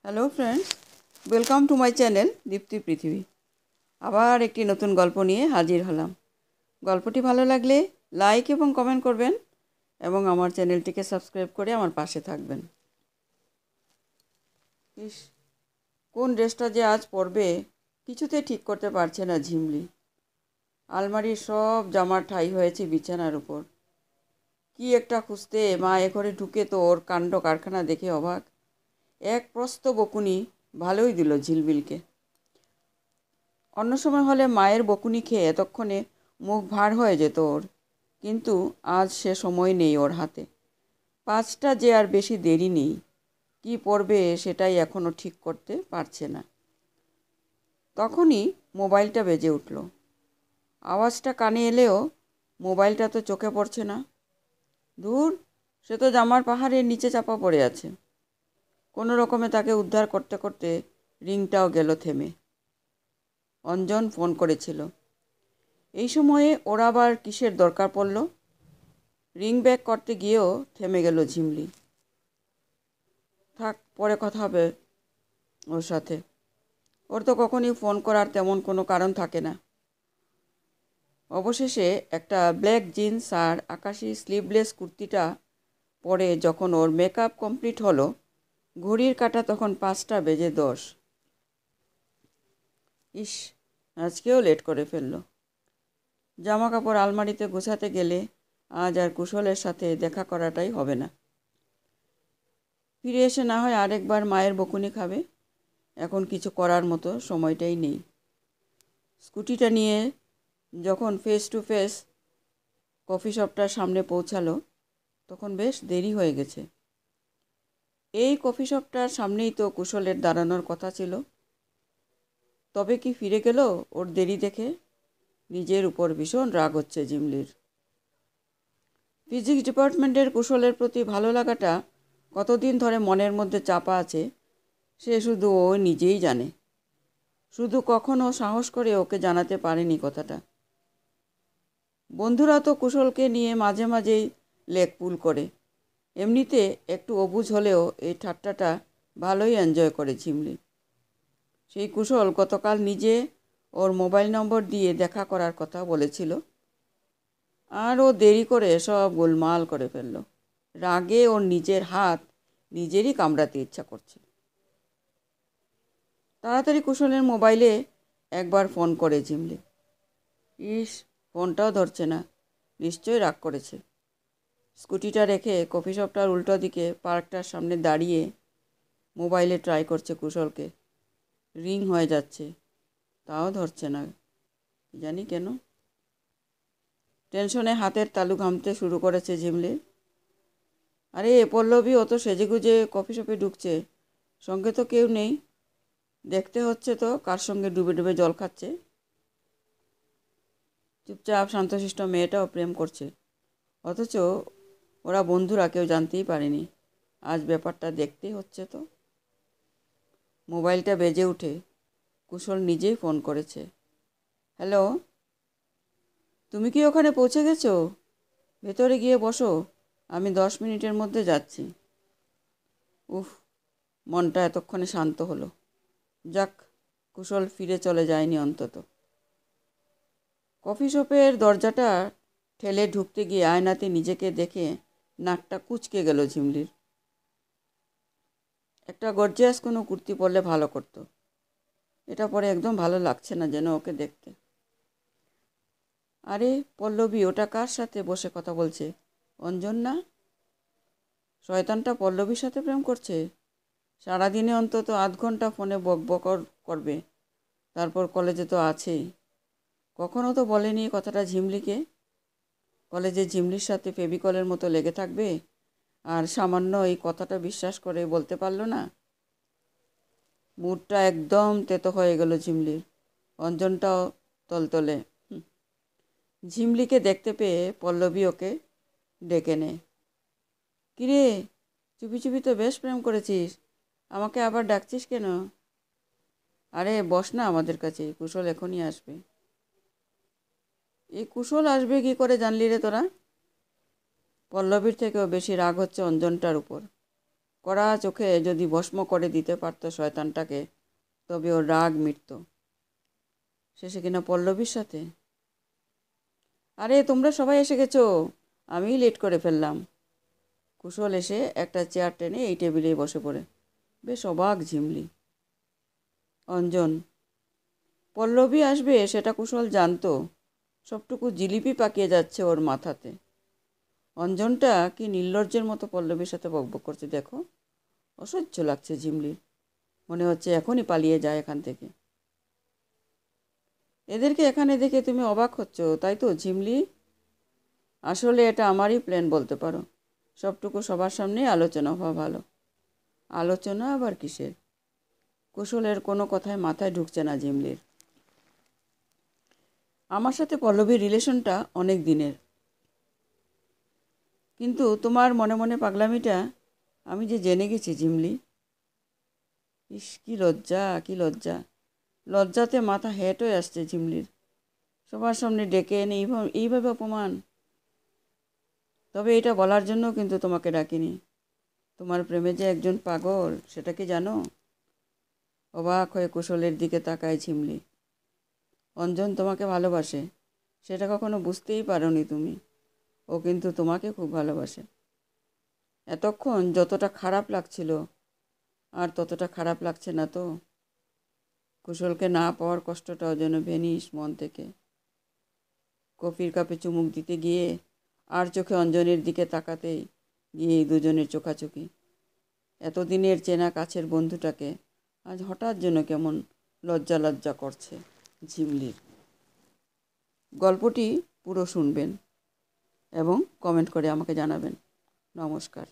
Hello friends, welcome to my channel Dipti Prithibi. আবার একটি নতুন গল্প নিয়ে হাজির হলাম। গল্পটি ভালো লাগলে লাইক এবং কমেন্ট করবেন এবং আমার চ্যানেলটিকে সাবস্ক্রাইব করে আমার পাশে থাকবেন। ইস, কোন ড্রেসটা যে আজ পরবে কিছুতে ঠিক করতে পারছে না ঝিমলি। আলমারির সব জামা ঠাই হয়েছে বিছানার উপর। কি একটা খুঁজতে মা এ ঘরে ঢুকে তো ওর কাণ্ড কারখানা দেখে অবাক। এক প্রস্ত বকুনি ভালোই দিল ঝিলমিলকে। অন্য সময় হলে মায়ের বকুনি খেয়ে এতক্ষণে মুখ ভার হয়ে যেত ওর, কিন্তু আজ সে সময় নেই ওর হাতে। 5টা যে আর বেশি দেরি নেই। কি পড়বে সেটাই এখনও ঠিক করতে পারছে না। তখনই মোবাইলটা বেজে উঠল। আওয়াজটা কানে এলেও মোবাইলটা তো চোখে পড়ছে না। দূর, সে তো জামার পাহাড়ের নিচে চাপা পড়ে আছে। কোনো রকমে তাকে উদ্ধার করতে করতে রিংটাও গেল থেমে। অঞ্জন ফোন করেছিল। এই সময়ে ওর আবার কিসের দরকার পড়ল? রিং ব্যাক করতে গিয়েও থেমে গেল ঝিমলি। থাক, পরে কথা হবে ওর সাথে। ওর তো কখনই ফোন করার তেমন কোনো কারণ থাকে না। অবশেষে একটা ব্ল্যাক জিন্স আর আকাশি স্লিভলেস কুর্তিটা পরে যখন ওর মেকআপ কমপ্লিট হলো, ঘড়ির কাঁটা তখন 5টা বেজে 10। ইস, আজকেও লেট করে ফেললো। জামা কাপড় আলমারিতে গোছাতে গেলে আজ আর কুশলের সাথে দেখা করাটাই হবে না। ফিরে এসে না হয় আরেকবার মায়ের বকুনি খাবে। এখন কিছু করার মতো সময়টাই নেই। স্কুটিটা নিয়ে যখন ফেস টু ফেস কফি শপটার সামনে পৌঁছালো, তখন বেশ দেরি হয়ে গেছে। এই কফি শপটার সামনেই তো কুশলের দাঁড়ানোর কথা ছিল। তবে কি ফিরে গেল ওর দেরি দেখে? নিজের উপর ভীষণ রাগ হচ্ছে জিমলির। ফিজিক্স ডিপার্টমেন্টের কুশলের প্রতি ভালো লাগাটা কতদিন ধরে মনের মধ্যে চাপা আছে সে শুধু ও নিজেই জানে। শুধু কখনো সাহস করে ওকে জানাতে পারেনি কথাটা। বন্ধুরা তো কুশলকে নিয়ে মাঝে মাঝেই লেকপুল করে। এমনিতে একটু অবুঝ হলেও এই ঠাট্টাটা ভালোই এনজয় করে ঝিমলি। সেই কুশল গতকাল নিজে ওর মোবাইল নম্বর দিয়ে দেখা করার কথা বলেছিল, আর ও দেরি করে সব গোলমাল করে ফেলল। রাগে ওর নিজের হাত নিজেরই কামড়াতে ইচ্ছা করছে। তাড়াতাড়ি কুশলের মোবাইলে একবার ফোন করে ঝিমলি। ইস, ফোনটাও ধরছে না। নিশ্চয়ই রাগ করেছে। স্কুটিটা রেখে কফি শপটার উল্টো দিকে পার্কটার সামনে দাঁড়িয়ে মোবাইলে ট্রাই করছে কুশলকে। রিং হয়ে যাচ্ছে, তাও ধরছে না। জানি কেন। টেনশনে হাতের তালু ঘামতে শুরু করেছে ঝিমলি। আরে পল্লবী অত সেজেগুজে কফি শপে ঢুকছে, সঙ্গে তো কেউ নেই। দেখতে হচ্ছে তো কার সঙ্গে ডুবে ডুবে জল খাচ্ছে। চুপচাপ শান্তশিষ্ট মেয়েটাও প্রেম করছে, অথচ ওরা বন্ধুরা কেউ জানতেই পারেনি। আজ ব্যাপারটা দেখতেই হচ্ছে তো। মোবাইলটা বেজে উঠে কুশল নিজেই ফোন করেছে। হ্যালো, তুমি কি ওখানে পৌঁছে গেছো? ভেতরে গিয়ে বসো, আমি 10 মিনিটের মধ্যে যাচ্ছি। উফ, মনটা এতক্ষণে শান্ত হলো। যাক, কুশল ফিরে চলে যায়নি অন্তত। কফি শপের দরজাটা ঠেলে ঢুকতে গিয়ে আয়নাতে নিজেকে দেখে নাকটা কুঁচকে গেল ঝিমলির। একটা গর্জিয়াস কোনো কুর্তি পরলে ভালো করতো। এটা পরে একদম ভালো লাগছে না যেন ওকে দেখতে। আরে পল্লবী, ওটা কার সাথে বসে কথা বলছে? অঞ্জন না? শয়তানটা পল্লবীর সাথে প্রেম করছে? সারাদিনে অন্তত আধ ঘন্টা ফোনে বকবক করবে, তারপর কলেজে তো আছেই। কখনো তো বলেনি কথাটা ঝিমলিকে। কলেজে ঝিমলির সাথে ফেভিকলের মতো লেগে থাকবে, আর সামান্য এই কথাটা বিশ্বাস করে বলতে পারলো না। মুডটা একদম তেতো হয়ে গেল ঝিমলির। অঞ্জনটাও তলতলে। ঝিমলিকে দেখতে পেয়ে পল্লবী ওকে ডেকে নেয়। কিরে, চুপি চুপি তো বেশ প্রেম করেছিস, আমাকে আবার ডাকছিস কেন? আরে বস না আমাদের কাছে, কুশল এখনই আসবে। এই কুশল আসবে কি করে জানলি রে তোরা? পল্লবীর থেকেও বেশি রাগ হচ্ছে অঞ্জনটার উপর। কড়া চোখে যদি ভস্ম করে দিতে পারত শয়তানটাকে, তবে ওর রাগ মিটত। শেষে কিনা পল্লবীর সাথে। আরে তোমরা সবাই এসে গেছো, আমিই লেট করে ফেললাম। কুশল এসে একটা চেয়ার টেনে এই টেবিলেই বসে পড়ে। বেশ অবাক ঝিমলি। অঞ্জন, পল্লবী আসবে সেটা কুশল জানতো। সবটুকু জিলিপি পাকিয়ে যাচ্ছে ওর মাথাতে। অঞ্জনটা কি নির্লজ্জের মতো পল্লবীর সাথে বকবক করছে দেখো। অসহ্য লাগছে ঝিমলির। মনে হচ্ছে এখনই পালিয়ে যায় এখান থেকে। এদেরকে এখানে দেখে তুমি অবাক হচ্ছ, তাই তো ঝিমলি? আসলে এটা আমারই প্ল্যান বলতে পারো। সবটুকু সবার সামনে আলোচনা হওয়া ভালো। আলোচনা আবার কিসের? কুশলের কোনো কথায় মাথায় ঢুকছে না ঝিমলির। আমার সাথে পল্লবীর রিলেশনটা অনেক দিনের, কিন্তু তোমার মনে মনে পাগলামিটা আমি যে জেনে গেছি ঝিমলি। ইস, কি লজ্জা, কি লজ্জা! লজ্জাতে মাথা হেঁট হয়ে আসছে ঝিমলির। সবার সামনে ডেকে এনে এইভাবে অপমান। তবে এটা বলার জন্য কিন্তু তোমাকে ডাকিনি। তোমার প্রেমে যে একজন পাগল, সেটা কি জানো? অবাক হয়ে কুশলের দিকে তাকায় ঝিমলি। অঞ্জন তোমাকে ভালোবাসে, সেটা কখনো বুঝতেই পারোনি তুমি। ও কিন্তু তোমাকে খুব ভালোবাসে। এতক্ষণ যতটা খারাপ লাগছিল, আর ততটা খারাপ লাগছে না তো? কুশলকে না পাওয়ার কষ্টটাও যেন ভেনিস মন থেকে। কফির কাপে চুমুক দিতে গিয়ে আর চোখে অঞ্জনের দিকে তাকাতেই গিয়ে দুজনের চোখাচোখি। এতদিনের চেনা কাছের বন্ধুটাকে আজ হঠাৎ যেন কেমন লজ্জা লজ্জা করছে ঝিমলির। গল্পটি পুরো শুনবেন এবং কমেন্ট করে আমাকে জানাবেন। নমস্কার।